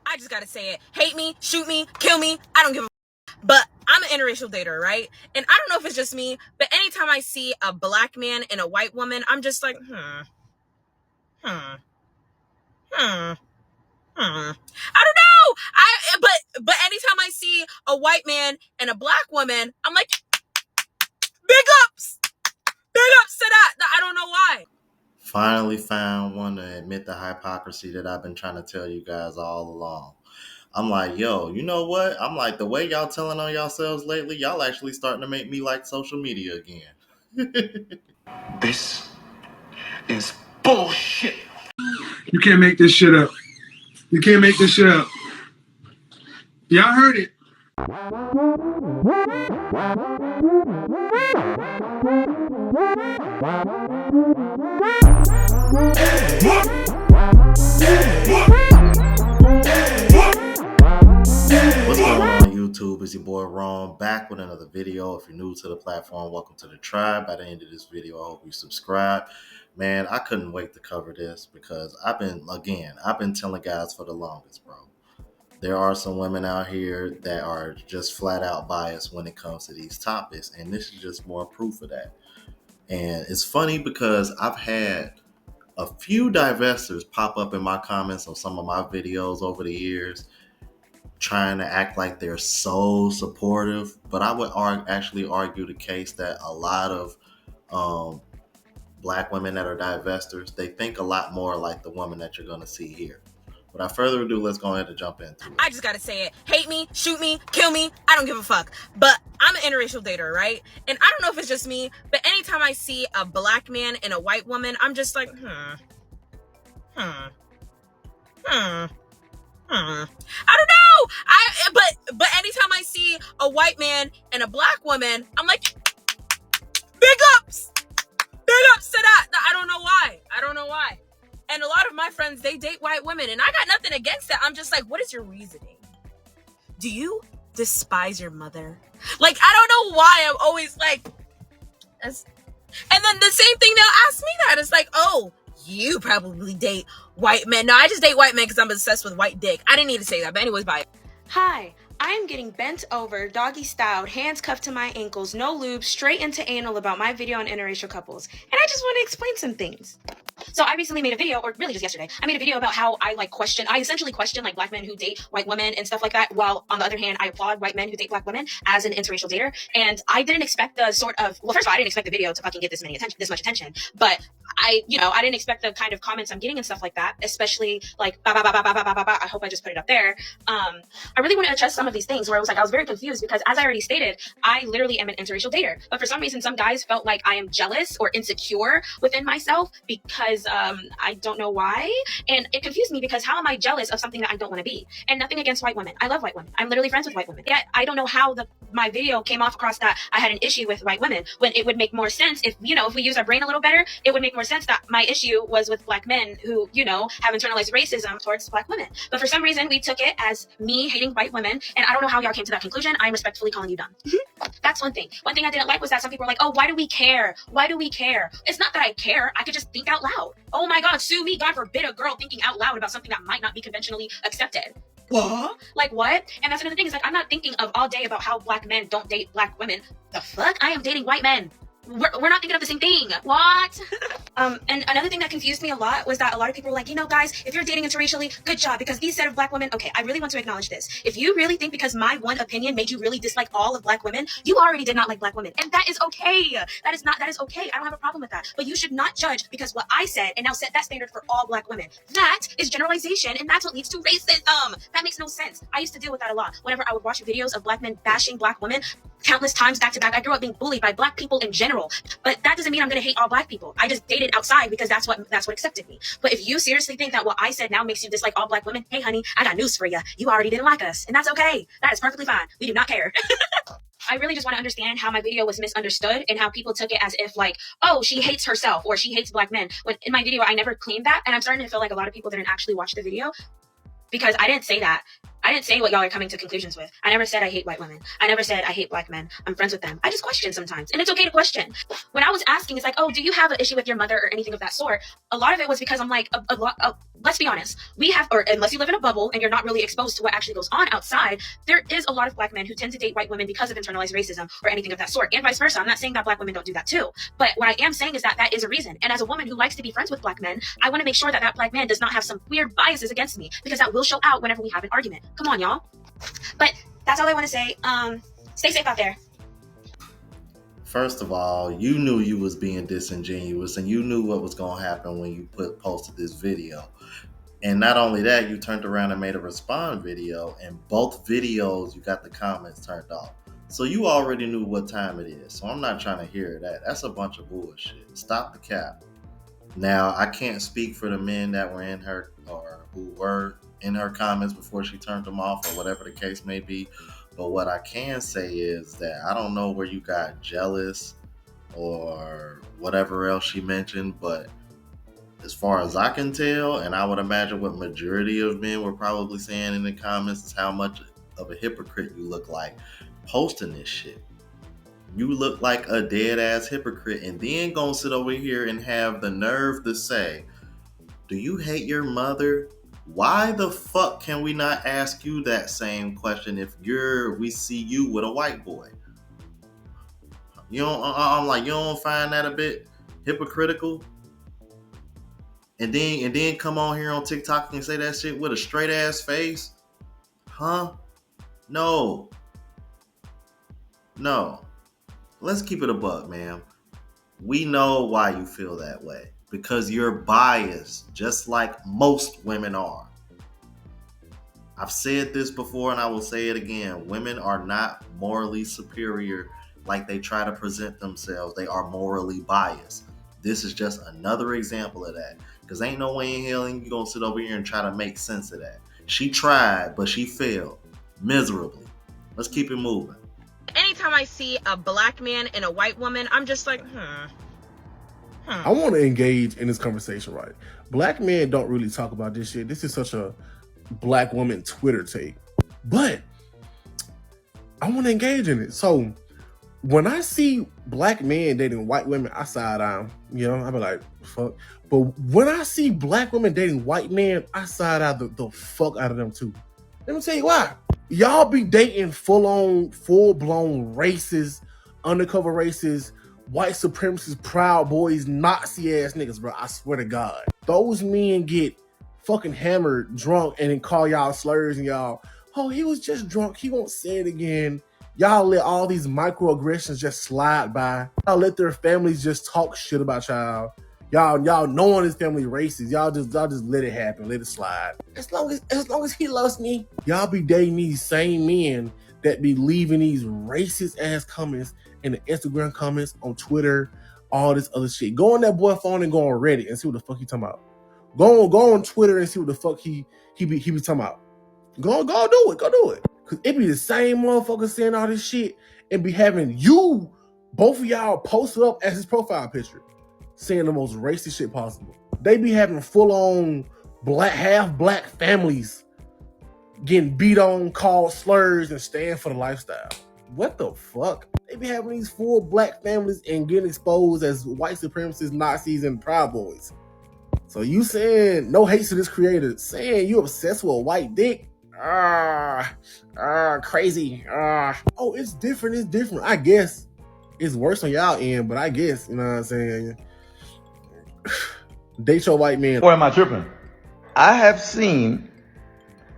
I just gotta say it. Hate me, shoot me, kill me. I don't give a but I'm an interracial dater, right? And I don't know if it's just me, but anytime I see a black man and a white woman, I'm just like, hmm, hmm. I don't know. But anytime I see a white man and a black woman, I'm like, big ups, big ups to that. I don't know why. Finally found one to admit the hypocrisy that I've been trying to tell you guys all along. I'm like, yo, you know what? I'm like, the way y'all telling on yourselves lately, y'all actually starting to make me like social media again. This is bullshit. You can't make this shit up. You can't make this shit up. Y'all heard it. What's going on YouTube? It's your boy Ron back with another video. If you're new to the platform, welcome to the tribe. By the end of this video, I hope you subscribe. Man, I couldn't wait to cover this because I've been telling guys for the longest, bro. There are some women out here that are just flat out biased when it comes to these topics, and this is just more proof of that. And it's funny because I've had a few divestors pop up in my comments on some of my videos over the years trying to act like they're so supportive, but I would actually argue the case that a lot of um, black women that are divestors, they think a lot more like the woman that you're going to see here. Without further ado, let's go ahead and jump into it. I just gotta say it. Hate me, shoot me, kill me. I don't give a fuck. But I'm an interracial dater, right? And I don't know if it's just me, but anytime I see a black man and a white woman, I'm just like, hmm. I don't know. But anytime I see a white man and a black woman, I'm like, big ups, big ups to that. I don't know why. I don't know why. And a lot of my friends, they date white women, and I got nothing against it. I'm just like, what is your reasoning? Do you despise your mother? Like, I don't know why I'm always like, and then the same thing, they'll ask me that. It's like, oh, you probably date white men. No, I just date white men because I'm obsessed with white dick. I didn't need to say that, but anyways, bye. Hi, I am getting bent over, doggy styled, hands cuffed to my ankles, no lube, straight into anal about my video on interracial couples. And I just want to explain some things. So I recently made a video, or really just yesterday, I made a video about how I essentially question like black men who date white women and stuff like that, while on the other hand, I applaud white men who date black women as an interracial dater. And I didn't expect the sort of, well, first of all, I didn't expect the video to fucking get this much attention, but I didn't expect the kind of comments I'm getting and stuff like that, especially like, I hope I just put it up there. I really want to address some of these things where I was very confused because, as I already stated, I literally am an interracial dater. But for some reason, some guys felt like I am jealous or insecure within myself because I don't know why. And it confused me because how am I jealous of something that I don't want to be? And nothing against white women. I love white women. I'm literally friends with white women. Yet I don't know how my video came off across that I had an issue with white women, when it would make more sense if we use our brain a little better, it would make more sense that my issue was with black men who, have internalized racism towards black women. But for some reason, we took it as me hating white women, and I don't know how y'all came to that conclusion. I'm respectfully calling you dumb. That's one thing. One thing I didn't like was that some people were like, oh, why do we care? Why do we care? It's not that I care. I could just think out loud. Oh my God, sue me. God forbid a girl thinking out loud about something that might not be conventionally accepted. What? Like what? And that's another thing is like, I'm not thinking of all day about how black men don't date black women. The fuck? I am dating white men. We're not thinking of the same thing. What? And another thing that confused me a lot was that a lot of people were like, guys, if you're dating interracially, good job, because these set of black women, okay, I really want to acknowledge this. If you really think because my one opinion made you really dislike all of black women, you already did not like black women. And that is okay. That is okay. I don't have a problem with that. But you should not judge because what I said and now set that standard for all black women. That is generalization, and that's what leads to racism. That makes no sense. I used to deal with that a lot. Whenever I would watch videos of black men bashing black women, countless times back to back. I grew up being bullied by black people in general, but that doesn't mean I'm going to hate all black people. I just dated outside because that's what accepted me. But if you seriously think that what I said now makes you dislike all black women, hey honey, I got news for you. You already didn't like us, and that's okay. That is perfectly fine. We do not care. I really just want to understand how my video was misunderstood and how people took it as if like, oh, she hates herself or she hates black men. When in my video, I never claimed that. And I'm starting to feel like a lot of people didn't actually watch the video because I didn't say that. I didn't say what y'all are coming to conclusions with. I never said I hate white women. I never said I hate black men. I'm friends with them. I just question sometimes. And it's okay to question. When I was asking, it's like, oh, do you have an issue with your mother or anything of that sort? A lot of it was because I'm like, let's be honest, or unless you live in a bubble and you're not really exposed to what actually goes on outside, there is a lot of black men who tend to date white women because of internalized racism or anything of that sort, and vice versa. I'm not saying that black women don't do that too, but what I am saying is that that is a reason. And as a woman who likes to be friends with black men, I want to make sure that that black man does not have some weird biases against me, because that will show out whenever we have an argument. Come on, y'all. But that's all I want to say. Stay safe out there. First of all, you knew you was being disingenuous, and you knew what was going to happen when you posted this video. And not only that, you turned around and made a respond video, and both videos you got the comments turned off. So you already knew what time it is. So I'm not trying to hear that. That's a bunch of bullshit. Stop the cap. Now, I can't speak for the men that were in her or who were in her comments before she turned them off, or whatever the case may be. But what I can say is that I don't know where you got jealous or whatever else she mentioned, but as far as I can tell, and I would imagine what majority of men were probably saying in the comments, is how much of a hypocrite you look like posting this shit. You look like a dead ass hypocrite, and then gonna sit over here and have the nerve to say, do you hate your mother? Why the fuck can we not ask you that same question if we see you with a white boy? I'm like, you don't find that a bit hypocritical? And then come on here on TikTok and say that shit with a straight ass face? Huh? No. Let's keep it a buck, man. We know why you feel that way. Because you're biased, just like most women are. I've said this before and I will say it again. Women are not morally superior like they try to present themselves. They are morally biased. This is just another example of that. Because ain't no way in hell you're going to sit over here and try to make sense of that. She tried, but she failed miserably. Let's keep it moving. Anytime I see a black man and a white woman, I'm just like, I want to engage in this conversation, right? Black men don't really talk about this shit. This is such a black woman Twitter take. But I want to engage in it. So when I see black men dating white women, I side eye, I be like, fuck. But when I see black women dating white men, I side eye the fuck out of them too. Let me tell you why. Y'all be dating full-blown racist, undercover racist, white supremacist, proud boys, Nazi-ass niggas, bro. I swear to God. Those men get fucking hammered, drunk, and then call y'all slurs and y'all, oh, he was just drunk. He won't say it again. Y'all let all these microaggressions just slide by. Y'all let their families just talk shit about y'all. Y'all knowing his family racist. Y'all just let it happen, let it slide. As long as he loves me. Y'all be dating these same men that be leaving these racist ass comments in the Instagram comments, on Twitter, all this other shit. Go on that boy phone and go on Reddit and see what the fuck he talking about. Go on Twitter and see what the fuck he be talking about. Go do it. Cause it be the same motherfucker saying all this shit and be having both of y'all posted up as his profile picture, saying the most racist shit possible. They be having full-on half black families getting beat on, called slurs, and stand for the lifestyle. What the fuck? They be having these full black families and getting exposed as white supremacists, Nazis, and Proud Boys. So you saying no hate to this creator, saying you obsessed with a white dick? Crazy. Oh, it's different. I guess it's worse on y'all end, but I guess, you know what I'm saying? Date your white man. Or am I tripping? I have seen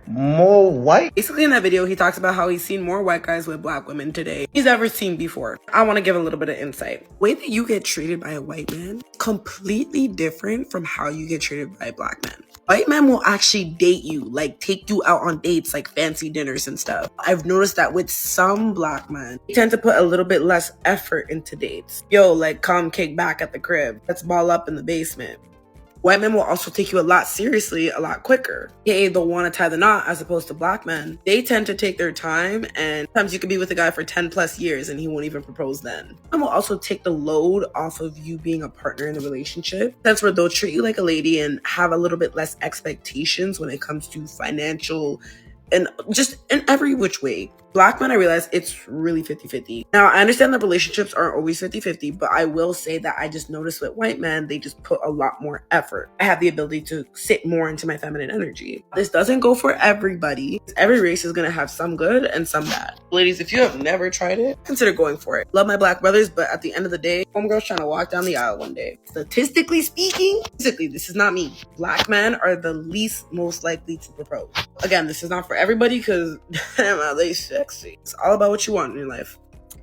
more white. Basically in that video, he talks about how he's seen more white guys with black women today he's ever seen before. I want to give a little bit of insight. The way that you get treated by a white man, completely different from how you get treated by a black man. White men will actually date you, like take you out on dates, like fancy dinners and stuff. I've noticed that with some black men, they tend to put a little bit less effort into dates. Yo, like come kick back at the crib. Let's ball up in the basement. White men will also take you a lot seriously, a lot quicker. They'll want to tie the knot, as opposed to black men. They tend to take their time, and sometimes you could be with a guy for 10 plus years and he won't even propose then. And will also take the load off of you being a partner in the relationship. That's where they'll treat you like a lady and have a little bit less expectations when it comes to financial and just in every which way. Black men, I realize it's really 50-50. Now, I understand that relationships aren't always 50-50, but I will say that I just noticed with white men, they just put a lot more effort. I have the ability to sit more into my feminine energy. This doesn't go for everybody. Every race is going to have some good and some bad. Ladies, if you have never tried it, consider going for it. Love my black brothers, but at the end of the day, homegirl's trying to walk down the aisle one day. Statistically speaking, physically, this is not me. Black men are the least most likely to propose. Again, this is not for everybody because damn, are they sexy. It's all about what you want in your life.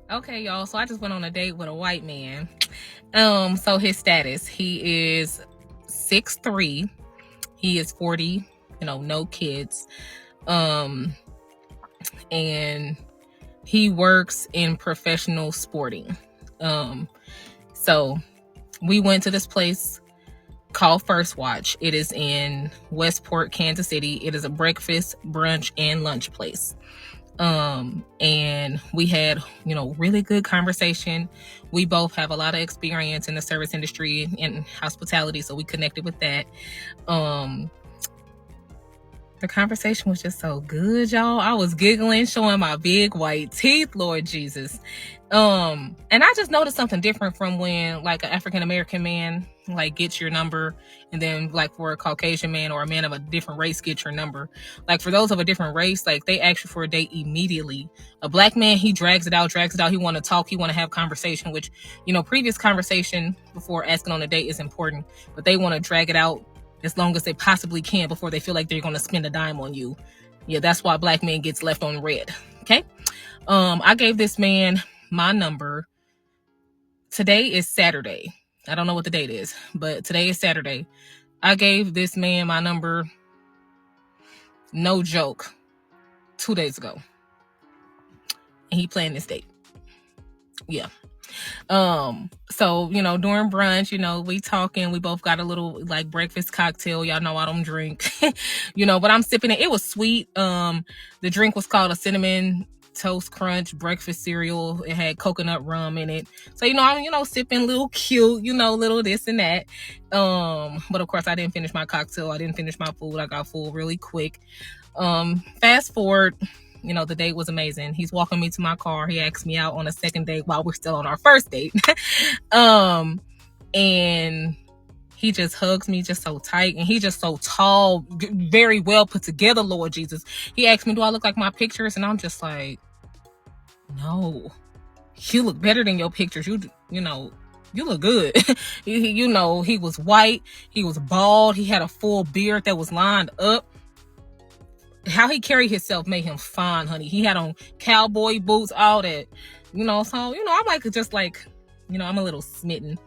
Okay, y'all. So I just went on a date with a white man. So his status, he is 6'3". He is 40, no kids. And he works in professional sporting. So we went to this place called First Watch. It is in Westport, Kansas City. It is a breakfast, brunch, and lunch place. And we had, really good conversation. We both have a lot of experience in the service industry and hospitality, so we connected with that. The conversation was just so good, y'all. I was giggling, showing my big white teeth, Lord Jesus. And I just noticed something different from when like an African-American man like gets your number, and then like for a Caucasian man or a man of a different race gets your number. Like for those of a different race, like they ask you for a date immediately. A black man, he drags it out. He want to talk, he want to have conversation, which, previous conversation before asking on a date is important, but they want to drag it out as long as they possibly can before they feel like they're going to spend a dime on you. Yeah, that's why black men gets left on red. Okay. I gave this man my number. Today is Saturday. I don't know what the date is, but today is Saturday. I gave this man my number, no joke, 2 days ago. And he planned this date. Yeah. So, during brunch, we talking, we both got a little like breakfast cocktail. Y'all know I don't drink, but I'm sipping it. It was sweet. The drink was called a cinnamon toast crunch breakfast cereal. It had coconut rum in it. So, I'm, sipping little cute, little this and that. But of course I didn't finish my cocktail. I didn't finish my food. I got full really quick. Fast forward, the date was amazing. He's walking me to my car. He asked me out on a second date while we're still on our first date. And he just hugs me just so tight. And he's just so tall, very well put together, Lord Jesus. He asked me, do I look like my pictures? And I'm just like, no, you look better than your pictures. You look good. He was white. He was bald. He had a full beard that was lined up. How he carried himself made him fine, honey. He had on cowboy boots, all that, so, I'm like, just like, I'm a little smitten.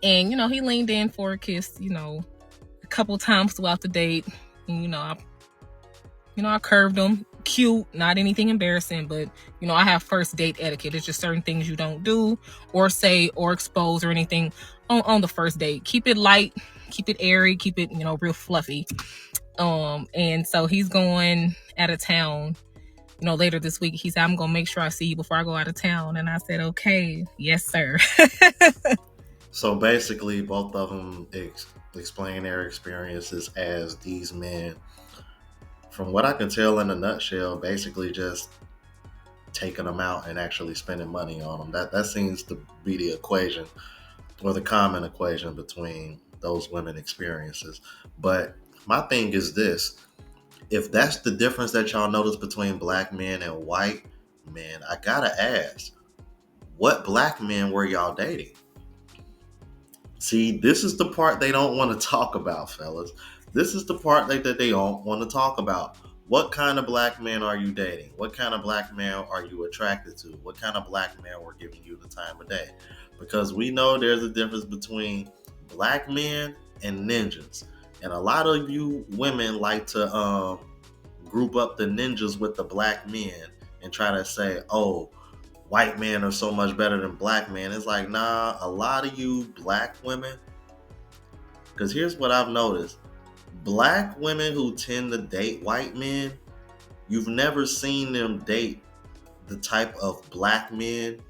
And, he leaned in for a kiss, a couple times throughout the date. And, I curved him. Cute, not anything embarrassing, but, I have first date etiquette. It's just certain things you don't do or say or expose or anything on the first date. Keep it light, keep it airy, keep it, real fluffy. And so he's going out of town, later this week. He said, I'm going to make sure I see you before I go out of town. And I said, okay, yes, sir. So basically, both of them explain their experiences as these men, from what I can tell in a nutshell, basically just taking them out and actually spending money on them. That seems to be the equation, or the common equation between those women experiences. But my thing is this: if that's the difference that y'all notice between black men and white men, I gotta ask, what black men were y'all dating? See, this is the part they don't want to talk about, fellas. This is the part that they don't want to talk about. What kind of black men are you dating? What kind of black man are you attracted to? What kind of black man were giving you the time of day? Because we know there's a difference between black men and ninjas. And a lot of you women like to group up the ninjas with the black men and try to say, oh, white men are so much better than black men. It's like, nah, a lot of you black women, because here's what I've noticed. Black women who tend to date white men, you've never seen them date the type of black men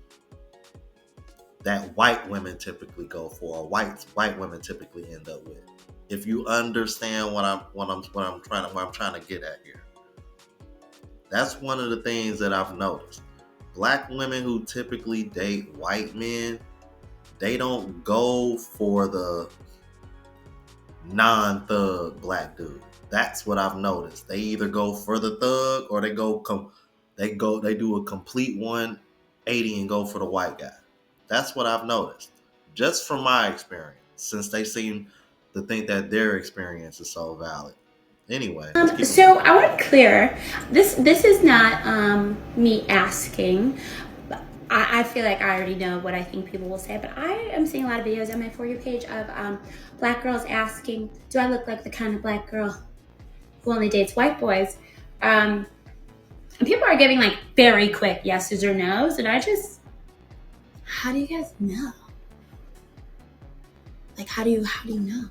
that white women typically go for, or white women typically end up with. If you understand what I'm trying to get at here. That's one of the things that I've noticed. Black women who typically date white men, they don't go for the non-thug black dude. That's what I've noticed. They either go for the thug or they do a complete 180 and go for the white guy. That's what I've noticed. Just from my experience, since they seem to think that their experience is so valid. Anyway, so I want to clear this is not me asking. I feel like I already know what I think people will say, but I am seeing a lot of videos on my For You page of black girls asking, do I look like the kind of black girl who only dates white boys? And people are giving like very quick yeses or nos, and how do you guys know? Like, how do you know?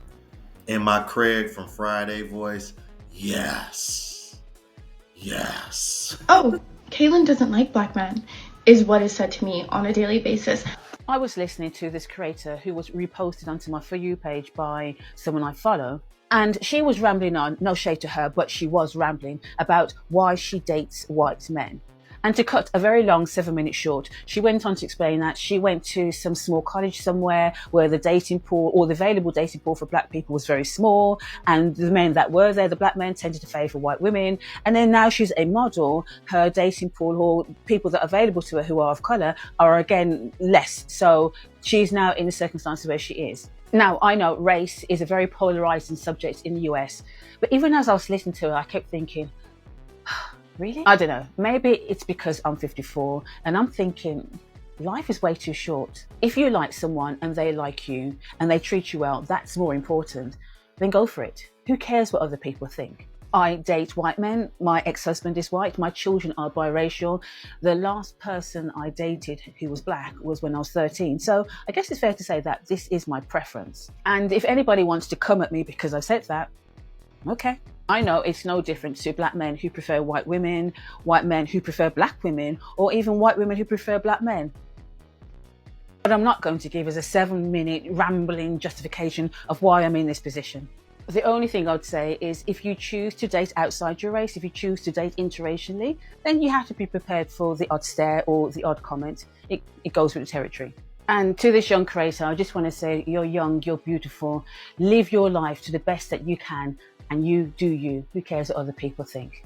In my Craig from Friday voice, yes. Yes. Oh, Kaylin doesn't like black men, is what is said to me on a daily basis. I was listening to this creator who was reposted onto my For You page by someone I follow. And she was rambling on, no shade to her, but she was rambling about why she dates white men. And to cut a very long 7-minute short, she went on to explain that she went to some small college somewhere where the dating pool or the available dating pool for black people was very small. And the men that were there, the black men, tended to favor white women. And then now she's a model, her dating pool or people that are available to her who are of color are again less. So she's now in the circumstances where she is. Now, I know race is a very polarizing subject in the US, but even as I was listening to her, I kept thinking, really? I don't know. Maybe it's because I'm 54 and I'm thinking life is way too short. If you like someone and they like you and they treat you well, that's more important. Then go for it. Who cares what other people think? I date white men. My ex-husband is white. My children are biracial. The last person I dated who was black was when I was 13. So I guess it's fair to say that this is my preference. And if anybody wants to come at me because I said that, okay. I know it's no different to black men who prefer white women, white men who prefer black women, or even white women who prefer black men. But I'm not going to give us a 7-minute rambling justification of why I'm in this position. The only thing I'd say is if you choose to date outside your race, if you choose to date interracially, then you have to be prepared for the odd stare or the odd comment. It goes with the territory. And to this young creator, I just want to say, you're young, you're beautiful. Live your life to the best that you can. And you do you. Who cares what other people think?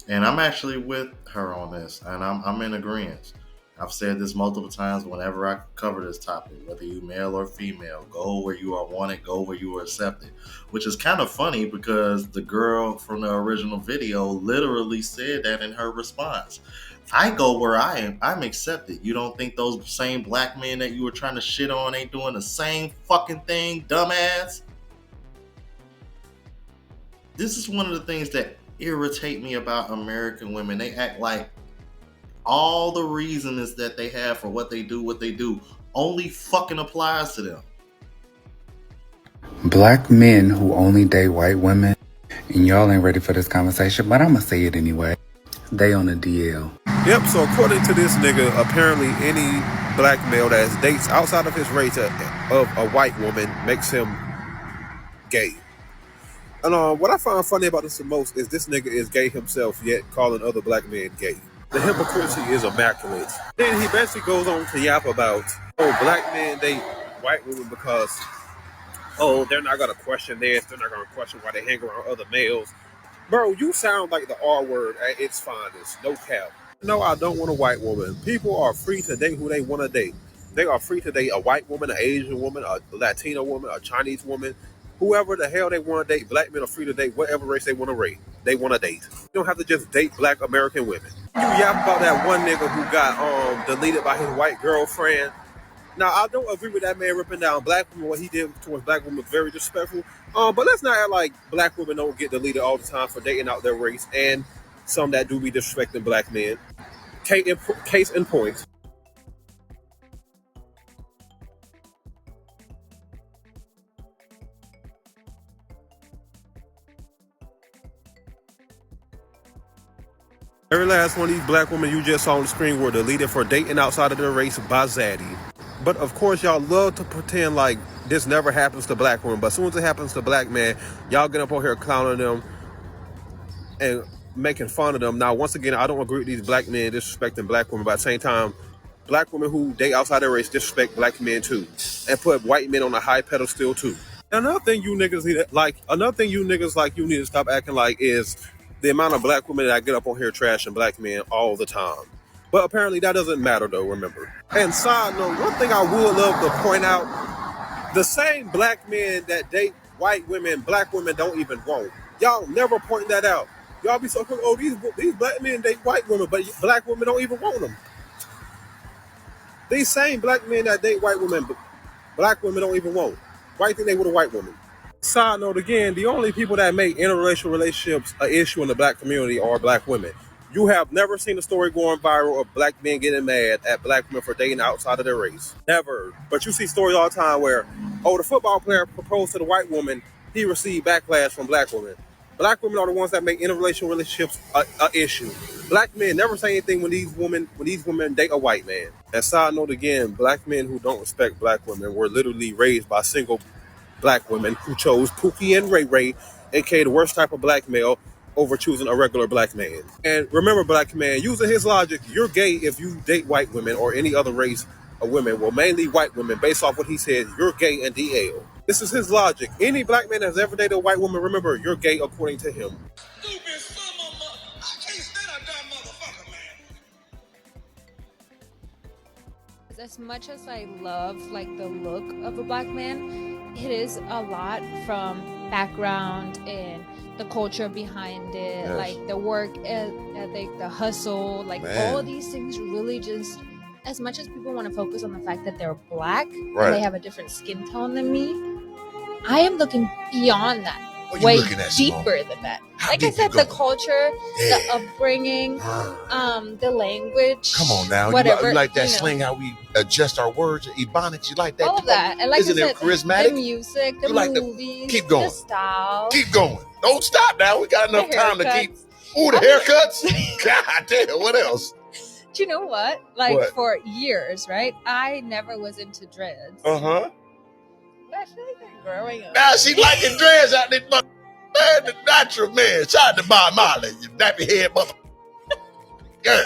And I'm actually with her on this, and I'm in agreement. I've said this multiple times whenever I cover this topic, whether you male or female, go where you are wanted, go where you are accepted. Which is kind of funny because the girl from the original video literally said that in her response. I go where I am. I'm accepted. You don't think those same black men that you were trying to shit on ain't doing the same fucking thing, dumbass? This is one of the things that irritate me about American women. They act like all the reasons that they have for what they do only fucking applies to them. Black men who only date white women, and y'all ain't ready for this conversation, but I'ma say it anyway. They on a DL. Yep, so according to this nigga, apparently any black male that dates outside of his race of a white woman makes him gay. And what I find funny about this the most is this nigga is gay himself, yet calling other black men gay. The hypocrisy is immaculate. Then he basically goes on to yap about, black men date white women because, they're not going to question this, they're not going to question why they hang around other males. Bro, you sound like the R word at its finest, no cap. No, I don't want a white woman. People are free to date who they want to date. They are free to date a white woman, an Asian woman, a Latino woman, a Chinese woman. Whoever the hell they want to date, black men are free to date whatever race they want to date. You don't have to just date black American women. You yap about that one nigga who got deleted by his white girlfriend. Now, I don't agree with that man ripping down black women. What he did towards black women was very disrespectful. But let's not act like black women don't get deleted all the time for dating out their race, and some that do be disrespecting black men. Case in point. Every last one of these black women you just saw on the screen were deleted for dating outside of their race by Zaddy. But of course, y'all love to pretend like this never happens to black women. But as soon as it happens to black men, y'all get up on here clowning them and making fun of them. Now, once again, I don't agree with these black men disrespecting black women, but at the same time, black women who date outside their race disrespect black men too, and put white men on a high pedestal too. Another thing you niggas you need to stop acting like is the amount of black women that get up on here trashing black men all the time. But apparently that doesn't matter though, remember. And side note, one thing I would love to point out, the same black men that date white women, black women don't even want. Y'all never point that out. Y'all be so quick, oh, these black men date white women, but black women don't even want them. These same black men that date white women, black women don't even want. Why do you think they with a white woman? Side note again, the only people that make interracial relationships an issue in the black community are black women. You have never seen a story going viral of black men getting mad at black women for dating outside of their race. Never. But you see stories all the time where, oh, the football player proposed to the white woman, he received backlash from black women. Black women are the ones that make interracial relationships an issue. Black men never say anything when these women date a white man. And side note again, black men who don't respect black women were literally raised by single black women who chose Pookie and Ray Ray, aka the worst type of black male, over choosing a regular black man. And remember, black man, using his logic, you're gay if you date white women or any other race of women, well, mainly white women, based off what he said, you're gay and DL. This is his logic. Any black man that's ever dated a white woman, remember, you're gay according to him. As much as I love like the look of a black man, it is a lot from background and the culture behind it, Yes. like the work ethic, the hustle, like Man. all of these things really just, as much as people want to focus on the fact that they're black, Right. and they have a different skin tone than me, I am looking beyond that. What you Way looking at, Simone? deeper than that. How Like I deep you said, the going? culture, Yeah. the upbringing, the language. Come on now. Whatever, You like that you know. slang, how we adjust our words, ebonics, you like that? All of that. And like Isn't I it said, charismatic? the music, the You like the- movies, keep going. the style. Keep going. Don't stop now. We got enough The time to keep. haircuts. Ooh, the haircuts? God damn, what else? Do you know what? Like What? for years, right? I never was into dreads. Uh-huh. But I feel like they're growing up. Now she liking dreads out there, man, the natural man. Shout out to Bob Marley, you nappy head mother. Yeah.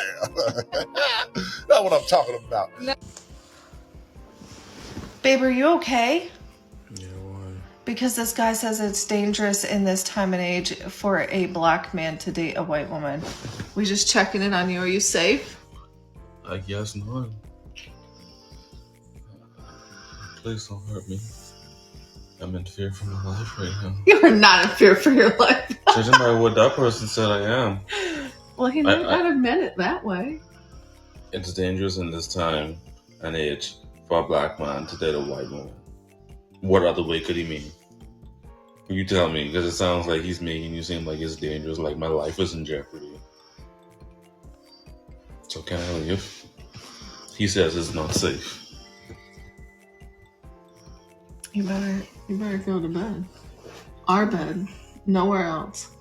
That's what I'm talking about. Babe, are you okay? Yeah, why? Because this guy says it's dangerous in this time and age for a black man to date a white woman. We just checking in on you. Are you safe? I guess not. Please don't hurt me. I'm in fear for my life right now. You're not in fear for your life. Judging by what that person said I am. Well, he might not have meant it that way. It's dangerous in this time and age for a black man to date a white woman. What other way could he mean? You tell me, because it sounds like he's making you seem like it's dangerous, like my life is in jeopardy. So can I leave? He says it's not safe. You better go to bed. Our bed. Nowhere else.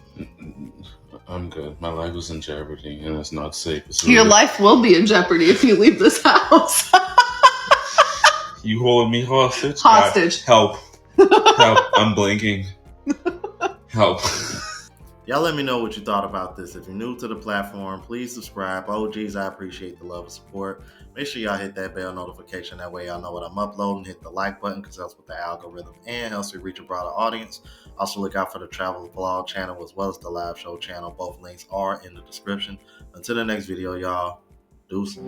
I'm good. My life is in jeopardy and it's not safe. It's Your really- life will be in jeopardy if you leave this house. You holding me hostage? Hostage. God, help. Help. I'm blinking. Help. Y'all let me know what you thought about this. If you're new to the platform, please subscribe. OGs, I appreciate the love and support. Make sure y'all hit that bell notification. That way y'all know what I'm uploading. Hit the like button because that's with the algorithm and helps me reach a broader audience. Also look out for the travel vlog channel as well as the live show channel. Both links are in the description. Until the next video, y'all. Deuces.